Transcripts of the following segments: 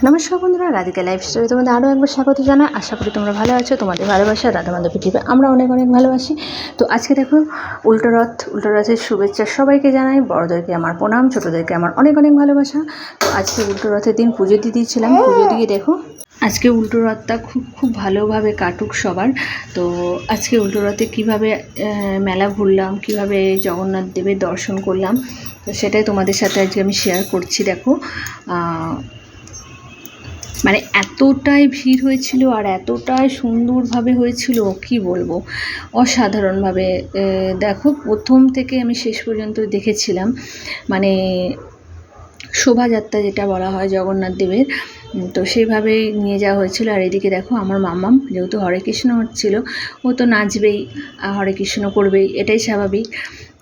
নমস্কার বন্ধুরা, রাধিকা লাইফস্টাইলে তোমাদের আরও একবার স্বাগত জানাই। আশা করি তোমরা ভালো আছো। তোমাদের ভালোবাসা রাধা মাধব পৃথিবী আমরা অনেক অনেক ভালোবাসি। তো আজকে দেখো উল্টো রথের শুভেচ্ছা সবাইকে জানাই। বড়োদেরকে আমার প্রণাম, ছোটোদেরকে আমার অনেক অনেক ভালোবাসা। তো আজকে উল্টো রথের দিন পুজো দিয়েছিলাম। পুজো দিয়ে দেখো আজকে উল্টো রথটা খুব ভালোভাবে কাটুক সবার। তো আজকে উল্টো রথে কীভাবে মেলা ঘুরলাম, কীভাবে জগন্নাথ দেবের দর্শন করলাম, তো সেটাই তোমাদের সাথে আজকে আমি শেয়ার করছি। দেখো মানে এতটাই ভিড় হয়েছিল আর এতটাই সুন্দরভাবে হয়েছিল, কি বলবো, অসাধারণভাবে। দেখো প্রথম থেকে আমি শেষ পর্যন্ত দেখেছিলাম, মানে শোভাযাত্রা যেটা বলা হয় জগন্নাথ দেবের, তো সেইভাবেই নিয়ে যাওয়া হয়েছিল। আর এদিকে দেখো আমার মাম্মাম যেহেতু হরে কৃষ্ণ হচ্ছিল, ও তো নাচবেই, হরে কৃষ্ণ করবেই, এটাই স্বাভাবিক,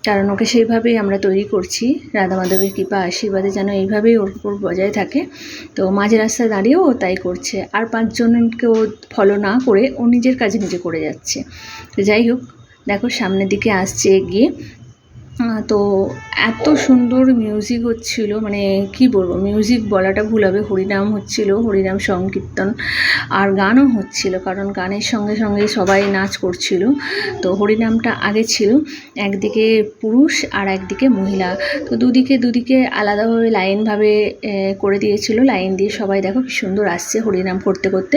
কারণ ওকে সেইভাবেই আমরা তৈরি করছি। রাধা মাধবের কৃপা আশীর্বাদে যেন এইভাবেই ওর উপর বজায় থাকে। তো মাঝে রাস্তায় দাঁড়িয়েও ও তাই করছে, আর পাঁচজনকে ও ফলো না করে ও নিজের কাজে নিজে করে যাচ্ছে। তো যাই হোক, দেখো সামনের দিকে আসছে এগিয়ে। তো এত সুন্দর মিউজিক হচ্ছিল, মানে কি বলবো, মিউজিক বলাটা ভুল হবে, হরিনাম হচ্ছিল, হরিনাম সংকীর্তন আর গানও হচ্ছিল, কারণ গানের সঙ্গে সঙ্গে সবাই নাচ করছিল। তো হরিনামটা আগে ছিল, একদিকে পুরুষ আর একদিকে মহিলা, তো দুদিকে আলাদাভাবে লাইনভাবে করে দিয়েছিল। লাইন দিয়ে সবাই দেখো কি সুন্দর আসছে হরিনাম করতে করতে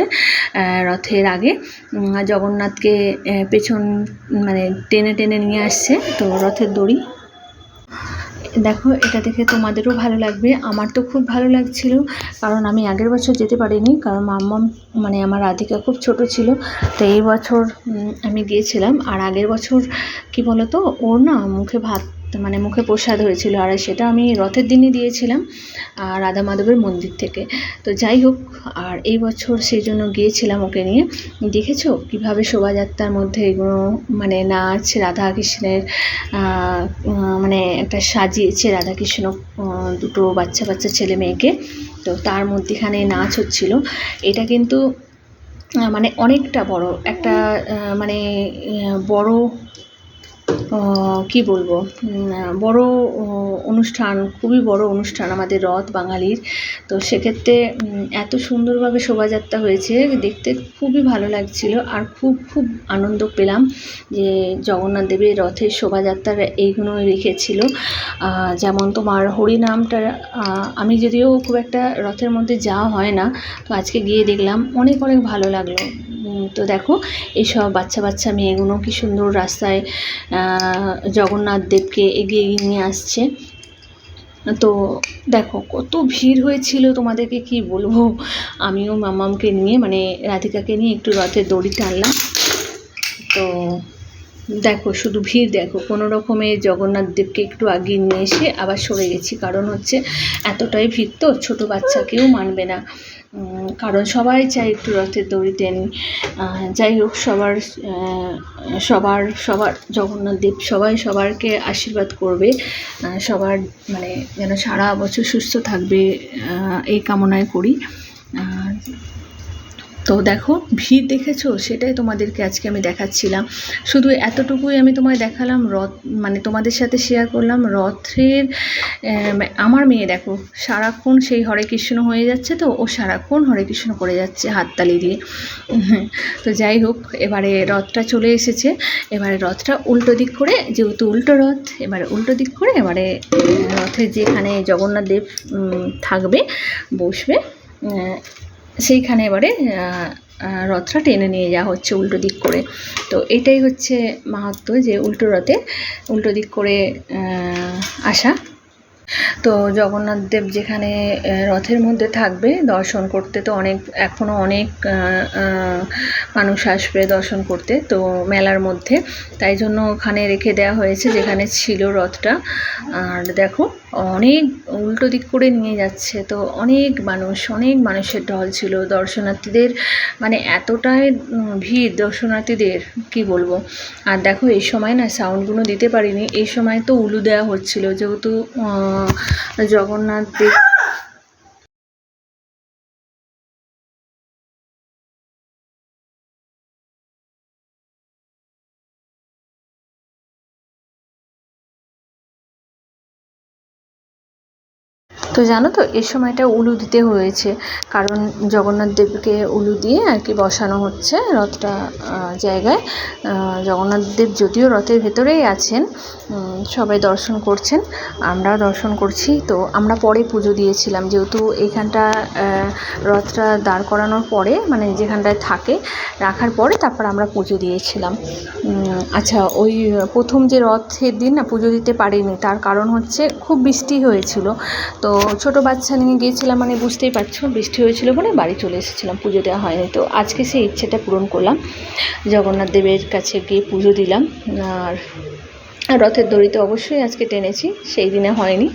রথের আগে। জগন্নাথকে পেছন মানে টেনে টেনে নিয়ে আসছে, তো রথের দড়ি। দেখো এটা দেখে তোমাদেরও ভালো লাগবে, আমার তো খুব ভালো লাগছিল, কারণ আমি আগের বছর যেতে পারিনি, কারণ মাম্মাম মানে আমার রাধিকা খুব ছোট ছিল। তো এই বছর আমি গিয়েছিলাম। আর আগের বছর কি বলতো, ওর না মুখে ভাত মানে মুখে প্রসাদ হয়েছিল, আর সেটা আমি রথের দিনই দিয়েছিলাম রাধা মাধবের মন্দির থেকে। তো যাই হোক, আর এই বছর সেই জন্য গিয়েছিলাম ওকে নিয়ে। দেখেছো কীভাবে শোভাযাত্রার মধ্যে এগুলো মানে নাচ, রাধা কৃষ্ণের মানে একটা সাজিয়েছে রাধা কৃষ্ণ, দুটো বাচ্চা ছেলে মেয়েকে, তো তার মধ্যেখানে নাচ হচ্ছিল। এটা কিন্তু মানে অনেকটা বড় একটা মানে বড় কি বলবো, বড় অনুষ্ঠান, খুবই বড় অনুষ্ঠান আমাদের রথ বাঙালির। তো সেক্ষেত্রে এত সুন্দরভাবে শোভাযাত্রা হয়েছে, দেখতে খুবই ভালো লাগছিল। আর খুব আনন্দ পেলাম যে জগন্নাথ দেবের রথের শোভাযাত্রার এইগুলো রেখেছিল। যেমন তোমার হরিনামটা, আমি যদিও খুব একটা রথের মধ্যে যাওয়া হয় না, তো আজকে গিয়ে দেখলাম অনেক ভালো লাগলো। তো দেখো এইসব বাচ্চা মেয়েগুলো কি সুন্দর রাস্তায় জগন্নাথ দেবকে এগিয়ে নিয়ে আসছে। তো দেখো কত ভিড় হয়েছিল, তোমাদেরকে কি বলবো। আমিও মামামকে নিয়ে মানে রাধিকাকে নিয়ে একটু রথের দড়ি টানলাম। তো দেখো শুধু ভিড় দেখো, কোনো রকমে জগন্নাথ দেবকে একটু আগিয়ে নিয়ে এসে আবার সরে গেছি, কারণ হচ্ছে এতটাই ভিড়, তো ছোটো বাচ্চাকেও মানবে না, কারণ সবাই চায় একটু রথের দড়ি টেনে। যাই হোক, সবার জগন্নাথ দেব সবারকে আশীর্বাদ করবে, সবার মানে যেন সারা বছর সুস্থ থাকবে, এই কামনায় করি। তো দেখো ভিড় দেখেছো, সেটাই তোমাদেরকে আজকে আমি দেখাচ্ছিলাম। শুধু এতটুকুই আমি তোমায় দেখালাম, রথ মানে তোমাদের সাথে শেয়ার করলাম রথের। আমার মেয়ে দেখো সারাক্ষণ সেই হরে কৃষ্ণ হয়ে যাচ্ছে, তো ও সারাক্ষণ হরে কৃষ্ণ করে যাচ্ছে হাততালি দিয়ে। তো যাই হোক, এবারে রথটা চলে এসেছে, এবারে রথটা উল্টো দিক করে, যেহেতু উল্টো রথ, এবারে উল্টো দিক করে এবারে রথের যেখানে জগন্নাথ দেব থাকবে, বসবে, সেইখানে এবারে রথটা টেনে নিয়ে যাওয়া হচ্ছে উল্টো দিক করে। তো এটাই হচ্ছে মাহাত্ম্য, যে উল্টো রথে উল্টো দিক করে আসা। তো জগন্নাথ দেব যেখানে রথের মধ্যে থাকবে দর্শন করতে, তো এখনও অনেক মানুষ আসবে দর্শন করতে, তো মেলার মধ্যে, তাই জন্য ওখানে রেখে দেওয়া হয়েছে যেখানে ছিল রথটা। আর দেখো অনেক উল্টো দিক করে নিয়ে যাচ্ছে, তো অনেক মানুষের ঢল ছিল দর্শনার্থীদের, মানে এতটাই ভিড় দর্শনার্থীদের কি বলবো। আর দেখো এই সময় না সাউন্ডগুলো দিতে পারিনি, এই সময় তো উলু দেওয়া হচ্ছিল, যেহেতু জগন্নাথ দেব তো জানো তো এই সময়টা উলু দিতে হয়েছে, কারণ জগন্নাথ দেবকে উলু দিয়ে আর কি বসানো হচ্ছে রথটা জায়গায়। জগন্নাথ দেব যদিও রথের ভেতরেই আছেন, সবাই দর্শন করছেন, আমরাও দর্শন করছি। তো আমরা পরে পুজো দিয়েছিলাম, যেহেতু এইখানটা রথটা দাঁড় করানোর পরে মানে যেখানটায় থাকে রাখার পরে তারপর আমরা পুজো দিয়েছিলাম। আচ্ছা, ওই প্রথম যে রথের দিন না পুজো দিতে পারিনি, তার কারণ হচ্ছে খুব বৃষ্টি হয়েছিল। তো ছোটো বাচ্চা নিয়ে গিয়েছিলাম, মানে বুঝতেই পারছো বৃষ্টি হয়েছিল বলে বাড়ি চলে এসেছিলাম, পুজো দেওয়া হয়নি। তো আজকে সেই ইচ্ছেটা পূরণ করলাম, জগন্নাথ দেবের কাছে গিয়ে পুজো দিলাম। আর রথের দড়িতে অবশ্যই আজকে টেনেছি, সেই দিনে হয়নি,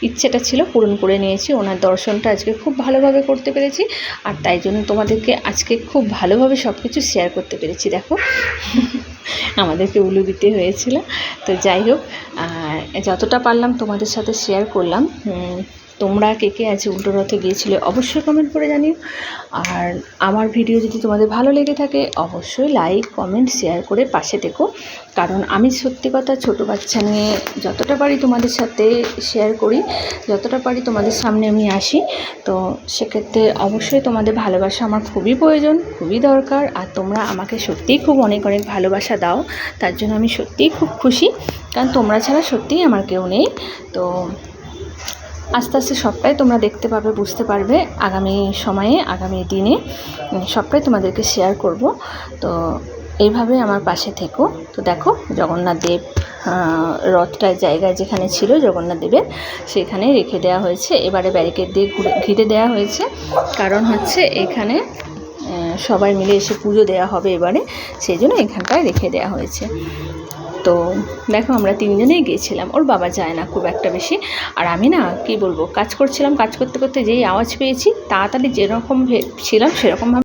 ইচ্ছেটা ছিল পূরণ করে নিয়েছি। ওনার দর্শনটা আজকে খুব ভালোভাবে করতে পেরেছি, আর তাই জন্য তোমাদেরকে আজকে খুব ভালোভাবে সব কিছু শেয়ার করতে পেরেছি। দেখো আমাদেরকে উলু দিতে হয়েছিল। তো যাই হোক, যতটা পারলাম তোমাদের সাথে শেয়ার করলাম। তোমরা কে কে আছে উল্টো রথে গিয়েছিলে অবশ্যই কমেন্ট করে জানিও। আর আমার ভিডিও যদি তোমাদের ভালো লেগে থাকে অবশ্যই লাইক কমেন্ট শেয়ার করে পাশে থেকো, কারণ আমি সত্যি কথা ছোটো বাচ্চা নিয়ে যতটা পারি তোমাদের সাথে শেয়ার করি, যতটা পারি তোমাদের সামনে আমি আসি। তো সেক্ষেত্রে অবশ্যই তোমাদের ভালোবাসা আমার খুবই প্রয়োজন, খুবই দরকার। আর তোমরা আমাকে সত্যিই খুব অনেক অনেক ভালোবাসা দাও, তার জন্য আমি সত্যিই খুব খুশি, কারণ তোমরা ছাড়া সত্যিই আমার কেউ নেই। তো আস্তে আস্তে সবটাই তোমরা দেখতে পাবে, বুঝতে পারবে আগামী সময়ে, আগামী দিনে সবটাই তোমাদেরকে শেয়ার করব। তো এইভাবে আমার পাশে থেকো। তো দেখো জগন্নাথ দেব রথটার জায়গায় যেখানে ছিল জগন্নাথ দেবের, সেখানে রেখে দেওয়া হয়েছে। এবারে ব্যারিকেড দিয়ে ঘিরে দেওয়া হয়েছে, কারণ হচ্ছে এখানে সবাই মিলে এসে পুজো দেওয়া হবে এবারে, সেই জন্য এখানটায় রেখে দেওয়া হয়েছে। তো দেখো আমরা তিনজনেই গিয়েছিলাম, ওর বাবা যায় না খুব একটা বেশি। আর আমি না কি বলবো, কাজ করছিলাম, কাজ করতে করতে যেই আওয়াজ পেয়েছি তাড়াতাড়ি যেরকম ছিলাম সেরকমভাবে